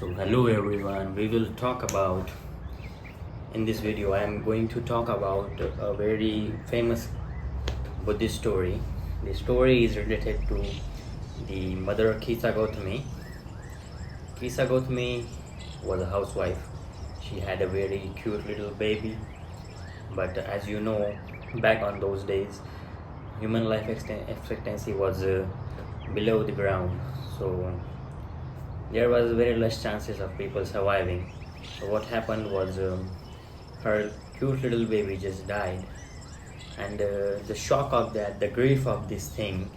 So hello everyone, we will talk about, in this video I am going to talk about a very famous Buddhist story. The story is related to the mother Kisa Gautami. Kisa Gautami was a housewife. She had a very cute little baby, but as you know, back on those days human life expectancy was below the ground, so there was very less chances of people surviving. So what happened was her cute little baby just died, and the shock of that, the grief of this thing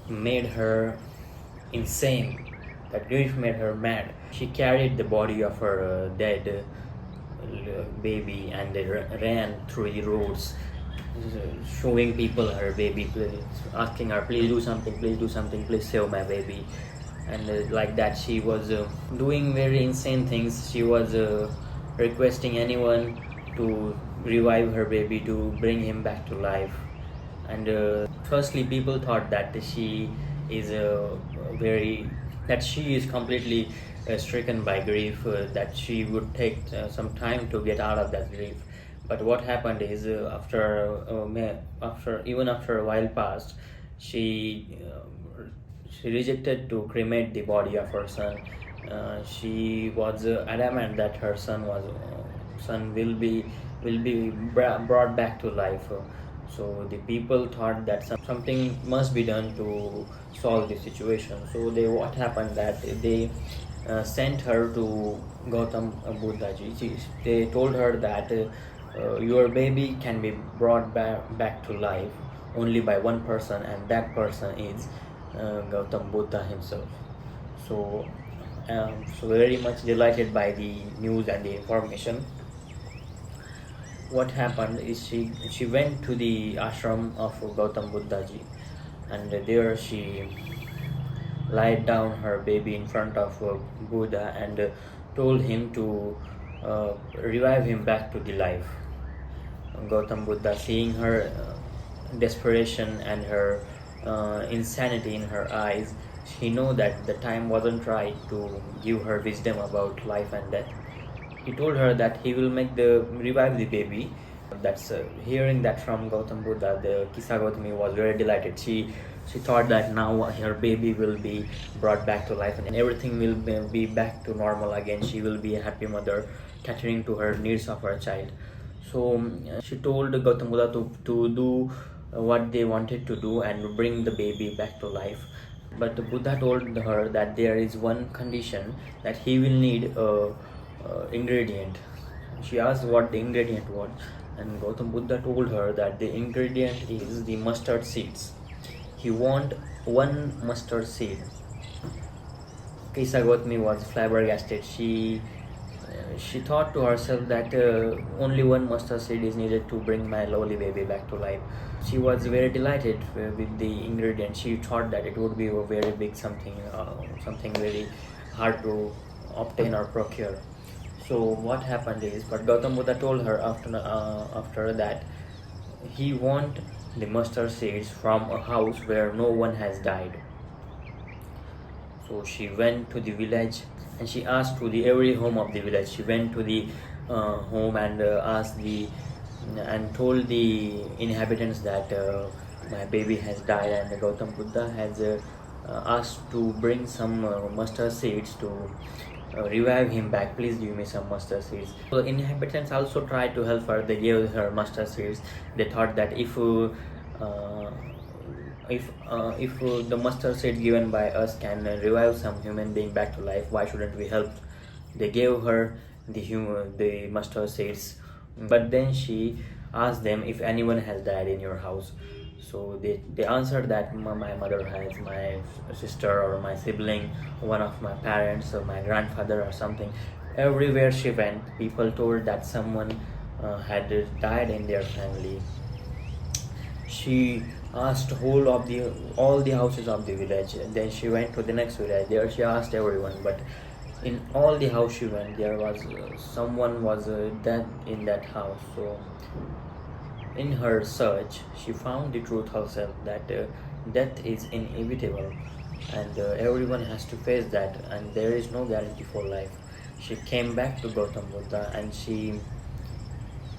made her insane. That grief made her mad. She carried the body of her dead baby and ran through the roads, showing people her baby, asking her, please do something, please do something, please save my baby. And like that she was doing very insane things. She was requesting anyone to revive her baby, to bring him back to life. And firstly people thought that she is that she is completely stricken by grief, that she would take some time to get out of that grief. But what happened is after a while passed, she rejected to cremate the body of her son. She was adamant that her son will be brought back to life. So the people thought that something must be done to solve the situation. So what happened that they sent her to Gautam Buddha ji. They told her that your baby can be brought back to life only by one person, and that person is Gautam Buddha himself. So, so very much delighted by the news and the information. What happened is she went to the ashram of Gautam Buddha ji, and there she laid down her baby in front of Buddha and told him to revive him back to the life. Gautam Buddha, seeing her desperation and her insanity in her eyes, he knew that the time wasn't right to give her wisdom about life and death. He told her that he will revive the baby. That's hearing that from Gautam Buddha, the Kisa Gautami was very delighted. She thought that now her baby will be brought back to life and everything will be back to normal again. She will be a happy mother, catering to her needs of her child. So she told Gautam Buddha to do what they wanted to do and bring the baby back to life. But Buddha told her that there is one condition, that he will need a ingredient. She asked what the ingredient was, and Gautam Buddha told her that the ingredient is the mustard seeds. He want one mustard seed. Kisa Gautami was flabbergasted. She thought to herself that only one mustard seed is needed to bring my lowly baby back to life. She was very delighted with the ingredient. She thought that it would be a very big something very hard to obtain or procure. So what happened is, but Gautam Buddha told her after that he want the mustard seeds from a house where no one has died. So she went to the village and she asked to every home of the village. She went to the home and told the inhabitants that my baby has died, and Gautam Buddha has asked to bring some mustard seeds to revive him back. Please give me some mustard seeds. So the inhabitants also tried to help her. They gave her mustard seeds. They thought that if the mustard seed given by us can revive some human being back to life, why shouldn't we help? They gave her the mustard seeds, but then she asked them if anyone has died in your house. So they answered that my mother has, my sister or my sibling, one of my parents or my grandfather or something. Everywhere she went, people told that someone had died in their family. She asked all the houses of the village. Then she went to the next village. There she asked everyone, but in all the house she went, there was someone was dead in that house. So in her search, she found the truth herself, that death is inevitable. and everyone has to face that, and there is no guarantee for life. She came back to Gautam Buddha and she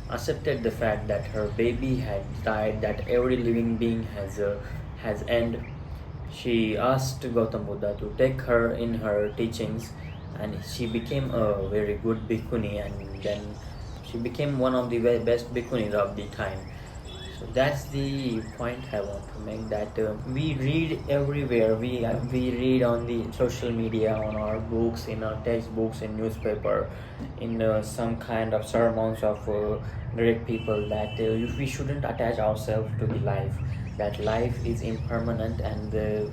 accepted the fact that her baby had died, that every living being has end. She asked Gautam Buddha to take her in her teachings, and she became a very good bhikkhuni, and then she became one of the best bhikkhunis of the time. So that's the point I want to make, that we read everywhere. We read on the social media, on our books, in our textbooks, in newspaper, in some kind of sermons of great people, that we shouldn't attach ourselves to the life. That life is impermanent, and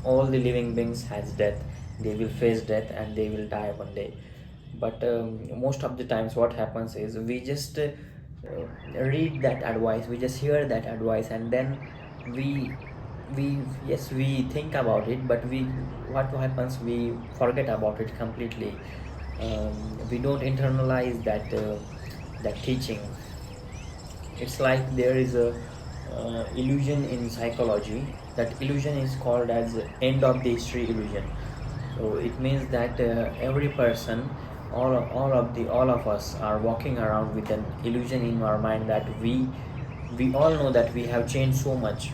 all the living beings has death. They will face death and they will die one day. But most of the times what happens is we just read that advice, we just hear that advice, and then we yes, we think about it, but we what happens, we forget about it completely. We don't internalize that teaching. It's like there is a illusion in psychology. That illusion is called as end of the history illusion. So it means that every person, all of us are walking around with an illusion in our mind, that we all know that we have changed so much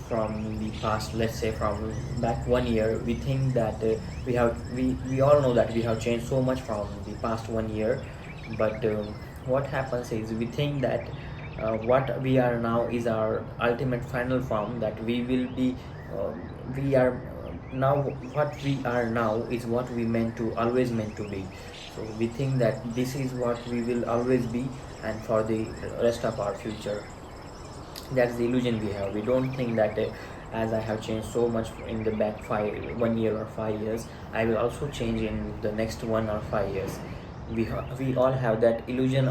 from the past. Let's say from back 1 year, we think that we all know that we have changed so much from the past 1 year. But what happens is we think that what we are now is our ultimate final form, that we will be we are now, what we are now is what we meant to always meant to be. So we think that this is what we will always be, and for the rest of our future. That's the illusion we have. We don't think that as I have changed so much in the back 1 year or 5 years, I will also change in the next 1 or 5 years. We all have that illusion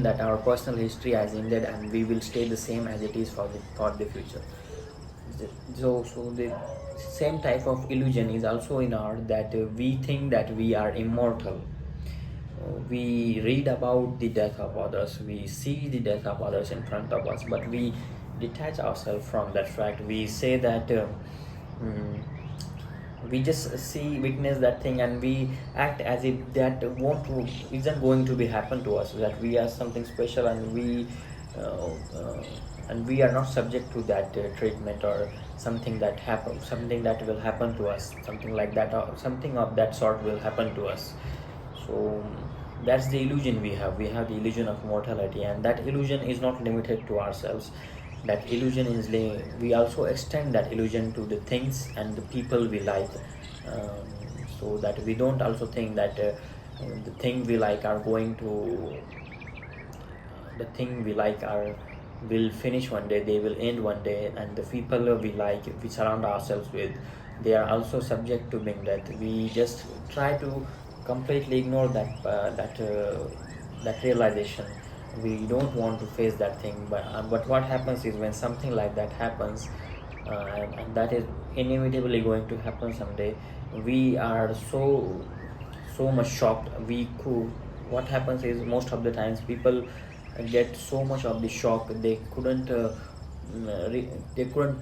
that our personal history has ended and we will stay the same as it is for the future. So the same type of illusion is also in our, that we think that we are immortal. We read about the death of others, we see the death of others in front of us, but we detach ourselves from that fact. We say that mm, we just witness that thing, and we act as if that isn't going to be happen to us, that we are something special, uh, uh, and we are not subject to that treatment, or something that will happen to us, something like that, or something of that sort will happen to us. So that's the illusion we have the illusion of mortality, and that illusion is not limited to ourselves. That illusion is we also extend that illusion to the things and the people we like, um, so that we don't also think that the thing we like are going to the thing we like are will finish one day, they will end one day, and the people we surround ourselves with, they are also subject to being death. We just try to completely ignore that realization. We don't want to face that thing, but what happens is, when something like that happens, and that is inevitably going to happen someday, we are so much shocked. What happens is, most of the times people get so much of the shock, they couldn't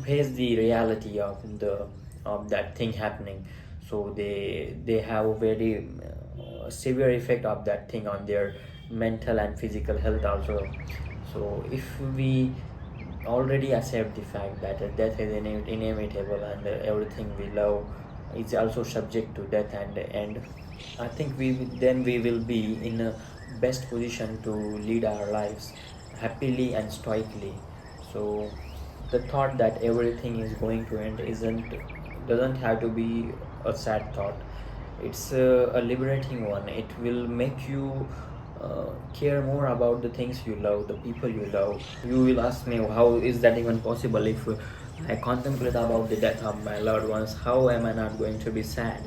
face the reality of that thing happening. So they have a very severe effect of that thing on their mental and physical health also. So if we already accept the fact that death is inevitable, and everything we love is also subject to death and end, I think we will be in a best position to lead our lives happily and stoically. So the thought that everything is going to end isn't doesn't have to be a sad thought. It's a liberating one. It will make you care more about the things you love, the people you love. You will ask me, how is that even possible? If I contemplate about the death of my loved ones, how am I not going to be sad?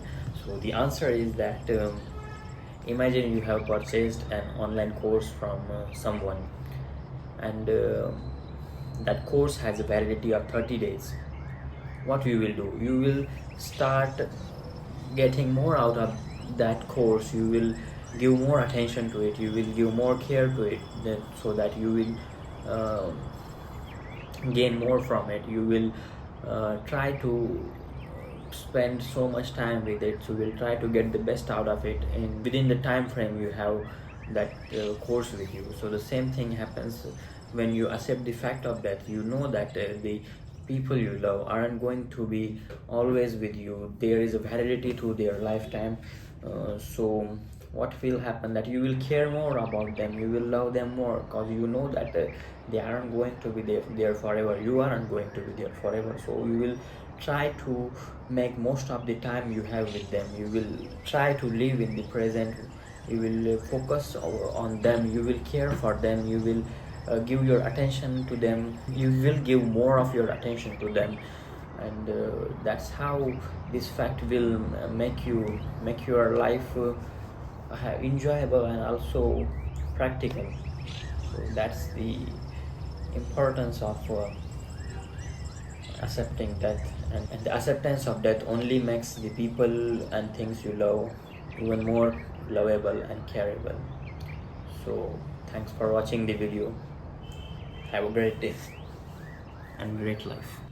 So the answer is that imagine you have purchased an online course from someone, and that course has a validity of 30 days. What you will do, you will start getting more out of that course. You will give more attention to it, you will give more care to it, so that you will gain more from it. You will try to spend so much time with it, so you'll try to get the best out of it in within the time frame you have that course with you. So the same thing happens when you accept the fact of that. You know that the people you love aren't going to be always with you. There is a validity to their lifetime. So what will happen, that you will care more about them, you will love them more, because you know that they aren't going to be there forever, you aren't going to be there forever. So you will try to make most of the time you have with them. You will try to live in the present. You will focus on them, you will care for them, you will give your attention to them, you will give more of your attention to them. And that's how this fact will make your life enjoyable and also practical. So that's the importance of accepting death, and the acceptance of death only makes the people and things you love even more lovable and careable. So thanks for watching the video. Have a great day and great life.